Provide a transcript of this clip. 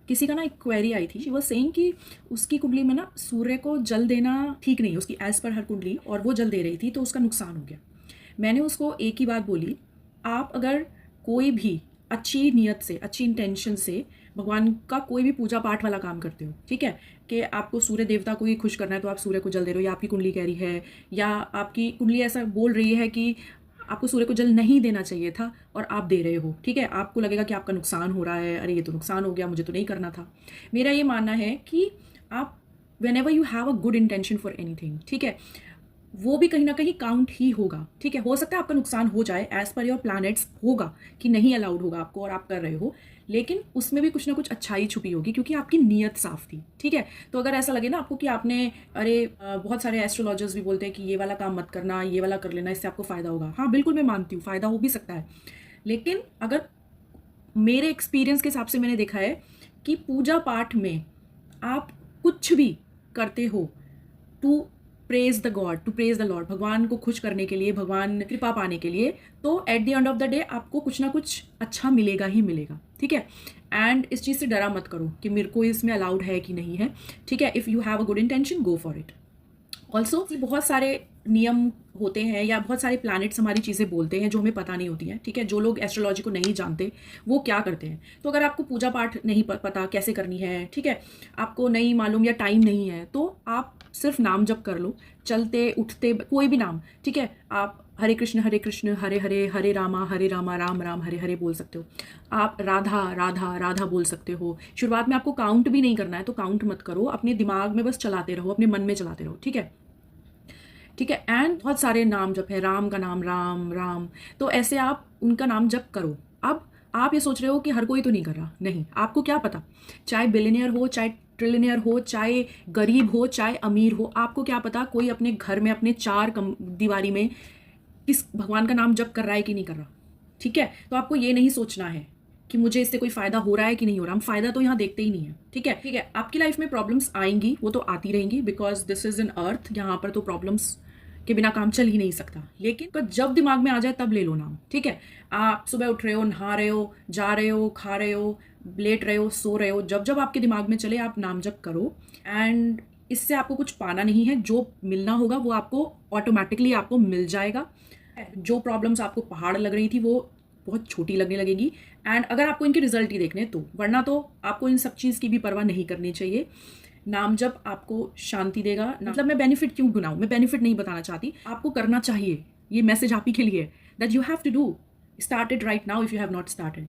किसी का ना एक क्वेरी आई थी, शी वाज सेइंग कि उसकी कुंडली में ना सूर्य को जल देना ठीक नहीं है, उसकी एज पर हर कुंडली, और वो जल दे रही थी तो उसका नुकसान हो गया। मैंने उसको एक ही बात बोली, आप अगर कोई भी अच्छी नीयत से, अच्छी इंटेंशन से भगवान का कोई भी पूजा पाठ वाला काम करते हो, ठीक है, कि आपको सूर्य देवता को ही खुश करना है तो आप सूर्य को जल दे रहे हो, या आपकी कुंडली कह रही है, या आपकी कुंडली ऐसा बोल रही है कि आपको सूर्य को जल नहीं देना चाहिए था और आप दे रहे हो, ठीक है, आपको लगेगा कि आपका नुकसान हो रहा है, अरे ये तो नुकसान हो गया, मुझे तो नहीं करना था। मेरा ये मानना है कि आप when ever you have a good intention for anything, ठीक है, वो भी कहीं ना कहीं काउंट ही होगा, ठीक है। हो सकता है आपका नुकसान हो जाए, एज पर योर प्लैनेट्स होगा कि नहीं अलाउड होगा आपको और आप कर रहे हो, लेकिन उसमें भी कुछ ना कुछ अच्छाई छुपी होगी क्योंकि आपकी नीयत साफ थी, ठीक है। तो अगर ऐसा लगे ना आपको कि आपने, अरे बहुत सारे एस्ट्रोलॉजर्स भी बोलते हैं कि ये वाला काम मत करना, ये वाला कर लेना, इससे आपको फ़ायदा होगा। हाँ बिल्कुल, मैं मानती हूँ फ़ायदा हो भी सकता है, लेकिन अगर मेरे एक्सपीरियंस के हिसाब से मैंने देखा है कि पूजा पाठ में आप कुछ भी करते हो to praise the God, to praise the Lord, भगवान को खुश करने के लिए, भगवान कृपा पाने के लिए, तो at the end of the day आपको कुछ ना कुछ अच्छा मिलेगा ही मिलेगा, ठीक है। एंड इस चीज़ से डरा मत करो कि मेरे को इसमें अलाउड है कि नहीं है, ठीक है। If you have a good intention, go for it. Also बहुत सारे नियम होते हैं या बहुत सारे प्लैनेट्स हमारी चीज़ें बोलते हैं जो हमें पता नहीं होती हैं, ठीक है। जो लोग एस्ट्रोलॉजी को नहीं जानते वो क्या करते हैं, तो अगर आपको पूजा पाठ नहीं पता कैसे करनी है, ठीक है, आपको नहीं मालूम या टाइम नहीं है, तो आप सिर्फ नाम जप कर लो, चलते उठते कोई भी नाम, ठीक है। आप हरे कृष्ण हरे हरे हरे रामा राम राम हरे हरे बोल सकते हो। आप राधा राधा राधा बोल सकते हो। शुरुआत में आपको काउंट भी नहीं करना है तो काउंट मत करो, अपने दिमाग में बस चलाते रहो, अपने मन में चलाते रहो, ठीक है, ठीक है। एंड बहुत सारे नाम जप है, राम का नाम राम राम, तो ऐसे आप उनका नाम जप करो। अब आप ये सोच रहे हो कि हर कोई तो नहीं कर रहा, नहीं, आपको क्या पता, चाहे बिलियनियर हो, चाहे ट्रिलियनियर हो, चाहे गरीब हो, चाहे अमीर हो, आपको क्या पता कोई अपने घर में अपने चार दीवारी में किस भगवान का नाम जप कर रहा है कि नहीं कर रहा, ठीक है। तो आपको ये नहीं सोचना है कि मुझे इससे कोई फायदा हो रहा है कि नहीं हो रहा, हम फायदा तो यहाँ देखते ही नहीं है, ठीक है, ठीक है। आपकी लाइफ में प्रॉब्लम्स आएंगी, वो तो आती रहेंगी, बिकॉज दिस इज एन अर्थ, यहाँ पर तो प्रॉब्लम्स के बिना काम चल ही नहीं सकता, लेकिन जब दिमाग में आ जाए तब ले लो नाम, ठीक है। आप सुबह उठ रहे हो, नहा रहे हो, जा रहे हो, खा रहे हो, लेट रहे हो, सो रहे हो, जब जब आपके दिमाग में चले आप नाम जप करो। एंड इससे आपको कुछ पाना नहीं है, जो मिलना होगा वो आपको ऑटोमेटिकली आपको मिल जाएगा। जो प्रॉब्लम्स आपको पहाड़ लग रही थी वो बहुत छोटी लगने लगेगी, एंड अगर आपको इनके रिजल्ट ही देखने तो, वरना तो आपको इन सब चीज़ की भी परवाह नहीं करनी चाहिए। नाम जब आपको शांति देगा, मतलब मैं बेनिफिट क्यों गिनाऊं, मैं बेनिफिट नहीं बताना चाहती, आपको करना चाहिए, ये मैसेज आप ही के लिए, that you have to do, start it right now if you have not started.